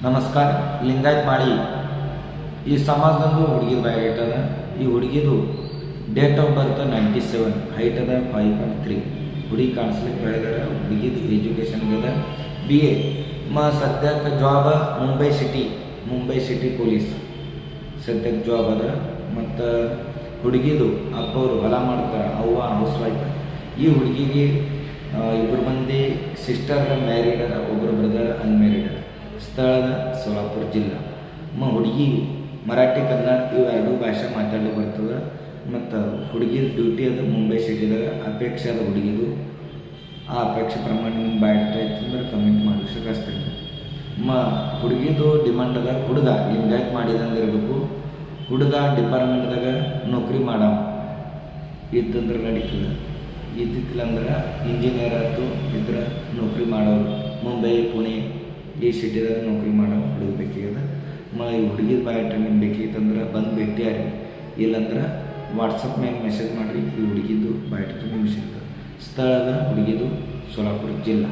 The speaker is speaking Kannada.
ನಮಸ್ಕಾರ. ಲಿಂಗಾಯತ್ ಮಾಳಿ ಈ ಸಮಾಜದಂದು ಹುಡುಗಿದ ಬಯೋಡೇಟ್ ಅದ. ಈ ಹುಡುಗಿದು ಡೇಟ್ ಆಫ್ ಬರ್ತ್ 97, ಹೈಟ್ ಅದ 5.3. ಹುಡುಗಿ ಕಾಣಿಸ್ಲಿಕ್ಕೆ ಬೆಳೆದಾರ. ಹುಡುಗಿದು ಎಜುಕೇಷನ್ಗೆ ಅದ BA. ಸದ್ಯಕ್ಕೆ ಜಾಬ್ ಮುಂಬೈ ಸಿಟಿ ಪೊಲೀಸ್ ಸದ್ಯಕ್ಕೆ ಜಾಬ್ ಅದ. ಮತ್ತು ಹುಡುಗಿದು ಅಪ್ಪವರು ಹೊಲ ಮಾಡ್ತಾರೆ, ಅವ್ವ ಹೌಸ್ ವೈಫ್. ಈ ಹುಡುಗಿಗೆ ಇಬ್ಬರು ಮಂದಿ ಸಿಸ್ಟರ್ ಮ್ಯಾರಿಡ್ ಅದ, ಒಬ್ಬರು ಬ್ರದರ್ ಅನ್ಮ್ಯಾರಿಡ್ ಅದ. ಸ್ಥಳದ ಸೋಲಾಪುರ ಜಿಲ್ಲಾ. ಹುಡುಗಿ ಮರಾಠಿ ಕನ್ನಡ ಇವೆರಡೂ ಭಾಷೆ ಮಾತಾಡಲಿಕ್ಕೆ ಬರ್ತದೆ. ಮತ್ತು ಹುಡುಗಿದ ಡ್ಯೂಟಿ ಅದು ಮುಂಬೈ ಸಿಟಿದಾಗ. ಅಪೇಕ್ಷೆ ಅದ ಹುಡುಗಿದು. ಆ ಅಪೇಕ್ಷೆ ಪ್ರಮಾಣ ನಿಮ್ಮ ಬಯೋಡೇಟಾ ಐತಂದ್ರೆ ಕಮೆಂಟ್ ಮಾಡಿ ಕಳಿಸ್ತೀನಿ. ಹುಡುಗಿದು ಡಿಮಾಂಡ್ ಅದ, ಹುಡುಗ ಲಿಂಗಾಯತ್ ಮಾಡಿದಂಗೆ ಇರಬೇಕು. ಹುಡುಗ ಡಿಪಾರ್ಟ್ಮೆಂಟ್ದಾಗ ನೌಕರಿ ಮಾಡವ ಇತ್ತಂದ್ರೆ ನಡೀತದೆ. ಇದ್ದಿತ್ತಿಲ್ಲ ಅಂದ್ರೆ ಇಂಜಿನಿಯರ್ ಆಯ್ತು, ಇದ್ರೆ ನೌಕರಿ ಮಾಡೋರು ಮುಂಬೈ ಪುಣೆ ಈ ಸಿಟಿದಾಗ ನೌಕರಿ ಮಾಡೋ ಹುಡುಗ ಬೇಕೀಗದ. ಈ ಹುಡುಗಿದ ಬಯೋಡೇಟಾ ನಿಮ್ಗೆ ಬೇಕಿತ್ತಂದ್ರೆ ಬಂದು ಭೇಟಿಯಾರಿ. ಇಲ್ಲಾಂದ್ರೆ ವಾಟ್ಸಪ್ ಮೇಲೆ ಮೆಸೇಜ್ ಮಾಡಿರಿ. ಈ ಹುಡುಗಿದ್ದು ಬಯೋಡೇಟಾ ನಿಮ್ಗೆ ಸಿಗ್ತದೆ. ಸ್ಥಳದ ಹುಡುಗಿದು ಸೋಲಾಪುರ ಜಿಲ್ಲಾ.